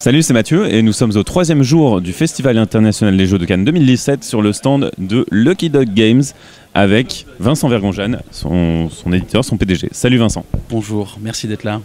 Salut, c'est Mathieu et nous sommes au 3e jour du Festival international des jeux de Cannes 2017 sur le stand de Lucky Dog Games avec Vincent Vergonjane, son éditeur, son PDG. Salut Vincent. Bonjour, merci d'être là.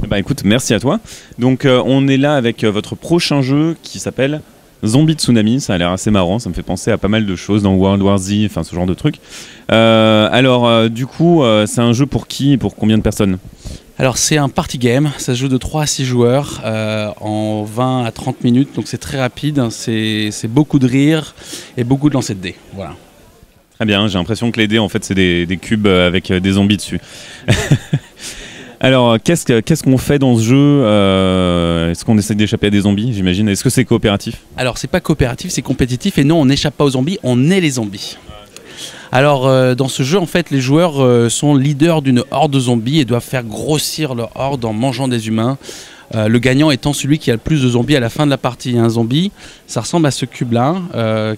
Bah écoute, merci à toi. Donc on est là avec votre prochain jeu qui s'appelle Zombie Tsunami. Ça a l'air assez marrant, ça me fait penser à pas mal de choses dans World War Z, enfin ce genre de trucs. Du coup, c'est un jeu pour qui et pour combien de personnes ? Alors c'est un party game, ça se joue de 3 à 6 joueurs en 20 à 30 minutes, donc c'est très rapide, c'est beaucoup de rire et beaucoup de lancer de dés. Voilà. Très bien, j'ai l'impression que les dés en fait c'est des cubes avec des zombies dessus. Alors qu'est-ce qu'on fait dans ce jeu ? Est-ce qu'on essaie d'échapper à des zombies, j'imagine ? Est-ce que c'est coopératif ? Alors c'est pas coopératif, c'est compétitif et non on n'échappe pas aux zombies, on est les zombies. Alors dans ce jeu en fait les joueurs sont leaders d'une horde de zombies et doivent faire grossir leur horde en mangeant des humains. Le gagnant étant celui qui a le plus de zombies à la fin de la partie. Un zombie, ça ressemble à ce cube-là,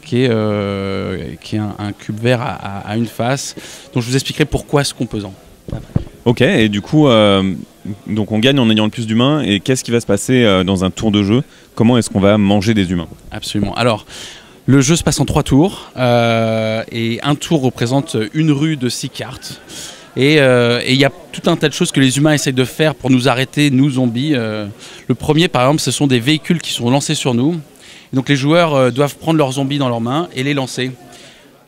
qui est un cube vert à une face. Donc je vous expliquerai pourquoi ce composant. Ok, et du coup, donc on gagne en ayant le plus d'humains. Et qu'est-ce qui va se passer dans un tour de jeu ? Comment est-ce qu'on va manger des humains ? Absolument. Alors, le jeu se passe en 3 tours. Et un tour représente une rue de 6 cartes. Et il y a tout un tas de choses que les humains essayent de faire pour nous arrêter, nous zombies. Le premier, par exemple, ce sont des véhicules qui sont lancés sur nous. Et donc les joueurs doivent prendre leurs zombies dans leurs mains et les lancer.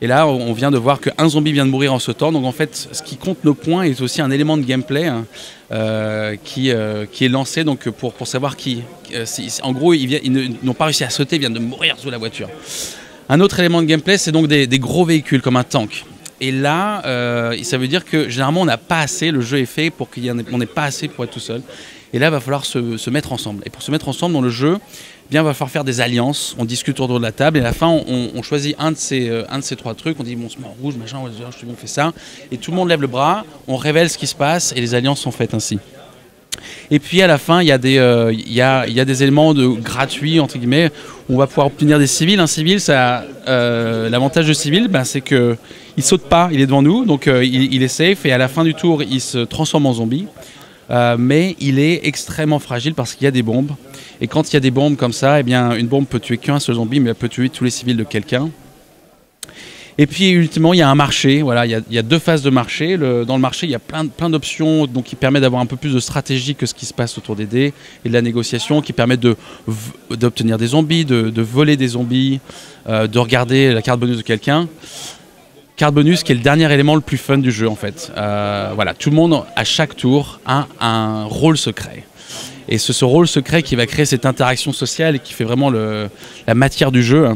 Et là, on vient de voir qu'un zombie vient de mourir en sautant. Donc en fait, ce qui compte nos points est aussi un élément de gameplay qui est lancé donc, pour savoir qui... en gros, ils n'ont pas réussi à sauter, ils viennent de mourir sous la voiture. Un autre élément de gameplay, c'est donc des gros véhicules comme un tank. Et là, ça veut dire que généralement, on n'a pas assez, le jeu est fait pour qu'on n'ait pas assez pour être tout seul. Et là, il va falloir se mettre ensemble. Et pour se mettre ensemble dans le jeu, il va falloir faire des alliances, on discute autour de la table et à la fin on choisit un de ces 3 trucs, on dit bon, on se met en rouge, machin, on fait ça, et tout le monde lève le bras, on révèle ce qui se passe et les alliances sont faites ainsi. Et puis à la fin il y a des éléments gratuits entre guillemets, où on va pouvoir obtenir des civils. Un civil, l'avantage de civil, c'est qu'il ne saute pas, il est devant nous, donc il est safe et à la fin du tour il se transforme en zombie. Mais il est extrêmement fragile parce qu'il y a des bombes. Et quand il y a des bombes comme ça, eh bien, une bombe peut tuer qu'un seul zombie, mais elle peut tuer tous les civils de quelqu'un. Et puis ultimement, il y a un marché. Voilà, il y a 2 phases de marché. Dans le marché, il y a plein d'options donc, qui permettent d'avoir un peu plus de stratégie que ce qui se passe autour des dés et de la négociation, qui permettent d'obtenir des zombies, de voler des zombies, de regarder la carte bonus de quelqu'un. Carte bonus qui est le dernier élément le plus fun du jeu en fait. Voilà, tout le monde à chaque tour a un rôle secret. Et c'est ce rôle secret qui va créer cette interaction sociale et qui fait vraiment la matière du jeu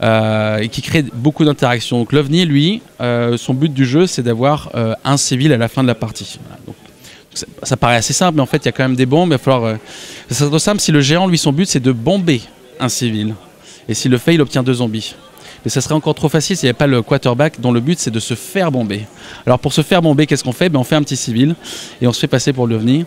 et qui crée beaucoup d'interactions. Donc l'OVNI, lui, son but du jeu c'est d'avoir un civil à la fin de la partie. Voilà, donc, ça paraît assez simple mais en fait il y a quand même des bombes. Il va falloir, ça serait simple si le géant, lui, son but c'est de bomber un civil. Et s'il le fait, il obtient 2 zombies. Mais ça serait encore trop facile s'il n'y avait pas le quarterback dont le but c'est de se faire bomber. Alors pour se faire bomber, qu'est-ce qu'on fait ? On fait un petit civil et on se fait passer pour l'OVNI.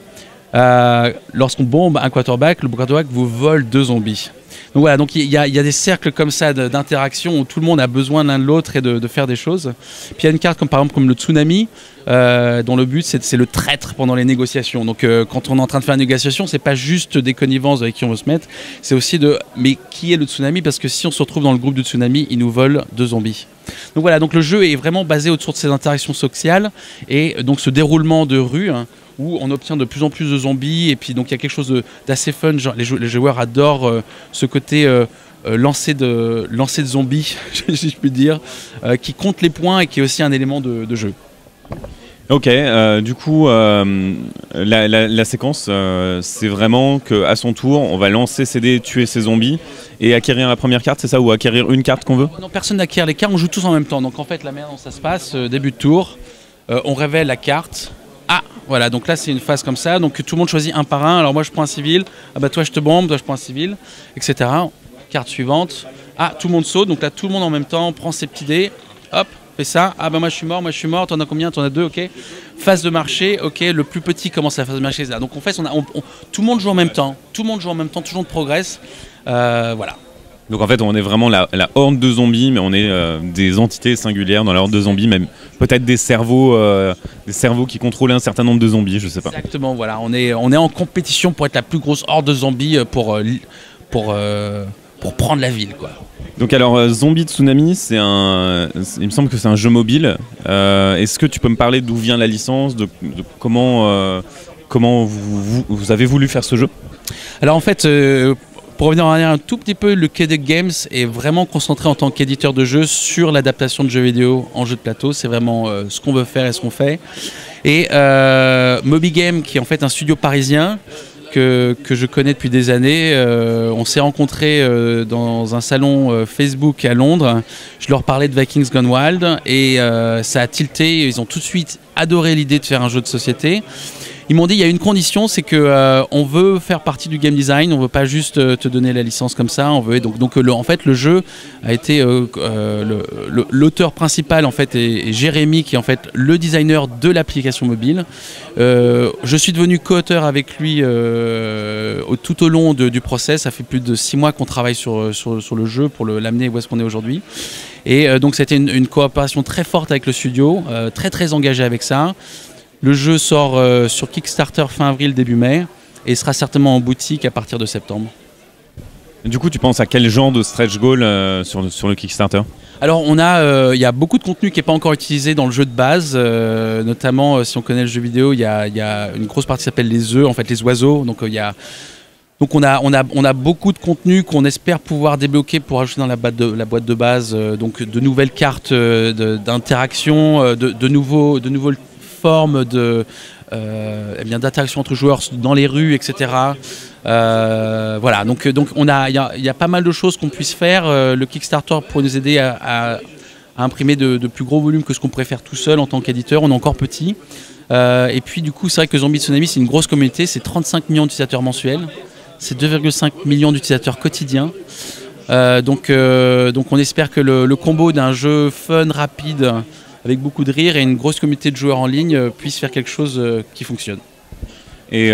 Lorsqu'on bombe un quarterback, le quarterback vous vole 2 zombies. Donc voilà, donc il y a des cercles comme ça d'interaction où tout le monde a besoin l'un de l'autre et de faire des choses. Puis il y a une carte par exemple comme le tsunami, dont le but c'est le traître pendant les négociations. Donc quand on est en train de faire une négociation, c'est pas juste des connivences avec qui on veut se mettre, c'est aussi mais qui est le tsunami ? Parce que si on se retrouve dans le groupe du tsunami, il nous vole 2 zombies. Donc voilà, donc le jeu est vraiment basé autour de ces interactions sociales et donc ce déroulement de rue où on obtient de plus en plus de zombies et puis donc il y a quelque chose d'assez fun. Genre, les joueurs adorent ce côté lancer de zombies, si je puis dire, qui compte les points et qui est aussi un élément de jeu. Ok, du coup, la séquence, c'est vraiment qu'à son tour, on va lancer ses dés, tuer ses zombies et acquérir la première carte, c'est ça ? Ou acquérir une carte qu'on veut ? Non, personne n'acquiert les cartes, on joue tous en même temps. Donc en fait, la manière dont ça se passe, début de tour, on révèle la carte. Ah, voilà, donc là c'est une phase comme ça, donc tout le monde choisit un par un. Alors moi je prends un civil, ah bah toi je te bombe, toi je prends un civil, etc. Carte suivante, ah tout le monde saute, donc là tout le monde en même temps prend ses petits dés, hop, fait ça, ah bah moi je suis mort, t'en as combien, t'en as 2, ok. Phase de marché, ok, le plus petit commence la phase de marché, là. Donc en fait tout le monde joue en même temps, tout le monde progresse, voilà. Donc en fait on est vraiment la horde de zombies, mais on est des entités singulières dans la horde de zombies, même peut-être des cerveaux qui contrôlent un certain nombre de zombies, je sais pas. Exactement, voilà, on est en compétition pour être la plus grosse horde de zombies, pour pour prendre la ville, quoi. Donc alors Zombie Tsunami, il me semble que c'est un jeu mobile. Est-ce que tu peux me parler d'où vient la licence, de comment vous avez voulu faire ce jeu? Alors en fait, pour revenir en arrière un tout petit peu, le Quebec Games est vraiment concentré en tant qu'éditeur de jeux sur l'adaptation de jeux vidéo en jeu de plateau. C'est vraiment ce qu'on veut faire et ce qu'on fait. Et Moby Game, qui est en fait un studio parisien, que je connais depuis des années. On s'est rencontrés dans un salon Facebook à Londres. Je leur parlais de Vikings Gone Wild et ça a tilté. Ils ont tout de suite adoré l'idée de faire un jeu de société. Ils m'ont dit il y a une condition, c'est que on veut faire partie du game design, on veut pas juste te donner la licence comme ça. On veut en fait le jeu a été l'auteur principal en fait est Jérémy, qui est en fait le designer de l'application mobile. Je suis devenu co-auteur avec lui tout au long du process. Ça fait plus de 6 mois qu'on travaille sur le jeu pour l'amener où est-ce qu'on est aujourd'hui. Et donc c'était une coopération très forte avec le studio, très engagé avec ça. Le jeu sort sur Kickstarter fin avril, début mai, et sera certainement en boutique à partir de septembre. Du coup, tu penses à quel genre de stretch goal sur le Kickstarter? Alors, il y a beaucoup de contenu qui n'est pas encore utilisé dans le jeu de base, notamment si on connaît le jeu vidéo, il y a une grosse partie qui s'appelle les œufs, en fait les oiseaux. Donc, on a beaucoup de contenu qu'on espère pouvoir débloquer pour ajouter dans la boîte de base, donc de nouvelles cartes d'interaction, de nouvelles formes d'interaction entre joueurs dans les rues, etc. Voilà, donc il y a pas mal de choses qu'on puisse faire. Le Kickstarter pourrait nous aider à imprimer de plus gros volumes que ce qu'on pourrait faire tout seul en tant qu'éditeur. On est encore petit. Et puis du coup, c'est vrai que Zombie Tsunami, c'est une grosse communauté. C'est 35 millions d'utilisateurs mensuels. C'est 2,5 millions d'utilisateurs quotidiens. Donc on espère que le combo d'un jeu fun, rapide, avec beaucoup de rire et une grosse communauté de joueurs en ligne puisse faire quelque chose qui fonctionne. Et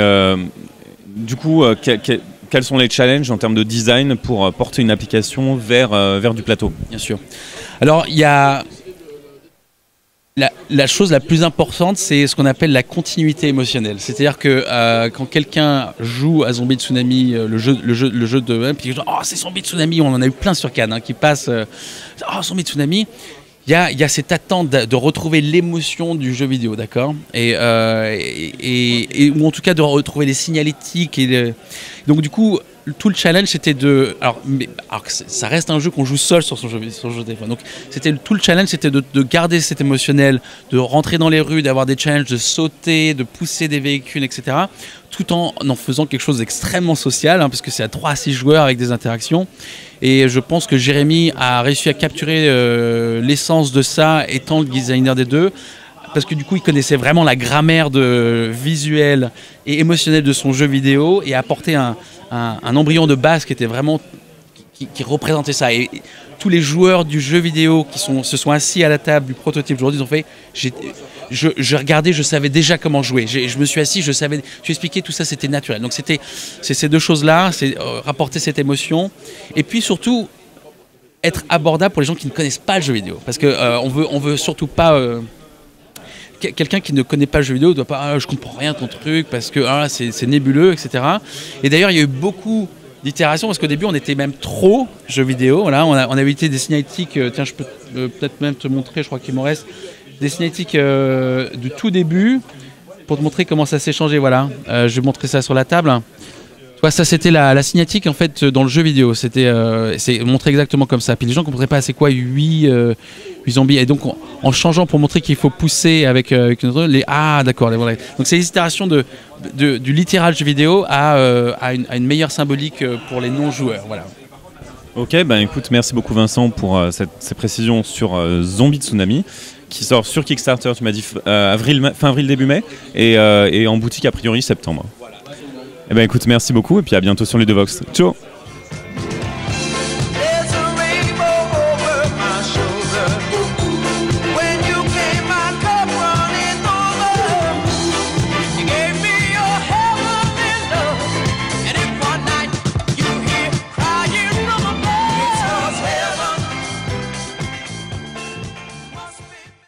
du coup, quels sont les challenges en termes de design pour porter une application vers du plateau? Bien sûr. Alors, il y a la chose la plus importante, c'est ce qu'on appelle la continuité émotionnelle. C'est-à-dire que quand quelqu'un joue à Zombie Tsunami, le jeu de... Puis oh, c'est Zombie Tsunami, on en a eu plein sur Cannes qui passent. Oh, Zombie Tsunami. Il y a cette attente de retrouver l'émotion du jeu vidéo, d'accord, et ou en tout cas de retrouver les signalétiques. Donc du coup, tout le challenge c'était alors ça reste un jeu qu'on joue seul sur son jeu téléphone. Donc tout le challenge c'était de garder cet émotionnel, de rentrer dans les rues, d'avoir des challenges, de sauter, de pousser des véhicules, etc. Tout en faisant quelque chose d'extrêmement social, parce que c'est à 3 à 6 joueurs avec des interactions. Et je pense que Jérémy a réussi à capturer l'essence de ça, étant le designer des deux, parce que du coup il connaissait vraiment la grammaire visuelle et émotionnelle de son jeu vidéo et a apporté un embryon de base qui était vraiment qui représentait ça. Et tous les joueurs du jeu vidéo se sont assis à la table du prototype aujourd'hui, ils ont fait je regardais, je savais déjà comment jouer. Je me suis assis, je expliquais tout ça, c'était naturel. Donc c'est ces deux choses-là, c'est rapporter cette émotion. Et puis surtout, être abordable pour les gens qui ne connaissent pas le jeu vidéo. Parce qu'on veut surtout pas... quelqu'un qui ne connaît pas le jeu vidéo ne doit pas je comprends rien de ton truc parce que c'est nébuleux, etc. Et d'ailleurs, il y a eu beaucoup d'itérations parce qu'au début, on était même trop jeu vidéo. Voilà, on avait évité des signalétiques. Tiens, je peux peut-être même te montrer, je crois qu'il m'en reste. Des signalétiques du tout début pour te montrer comment ça s'est changé. Voilà, je vais montrer ça sur la table. Ça c'était la signalétique en fait dans le jeu vidéo. C'est montré exactement comme ça. Puis les gens ne comprenaient pas c'est quoi 8 zombies. Et donc en changeant pour montrer qu'il faut pousser avec une autre, d'accord. Voilà. Donc c'est l'itération du littéral jeu vidéo à une meilleure symbolique pour les non-joueurs. Voilà. Ok, écoute, merci beaucoup Vincent pour ces précisions sur Zombie Tsunami, qui sort sur Kickstarter, tu m'as dit fin avril, début mai, et en boutique a priori septembre. Écoute, merci beaucoup et puis à bientôt sur Ludovox. Ciao.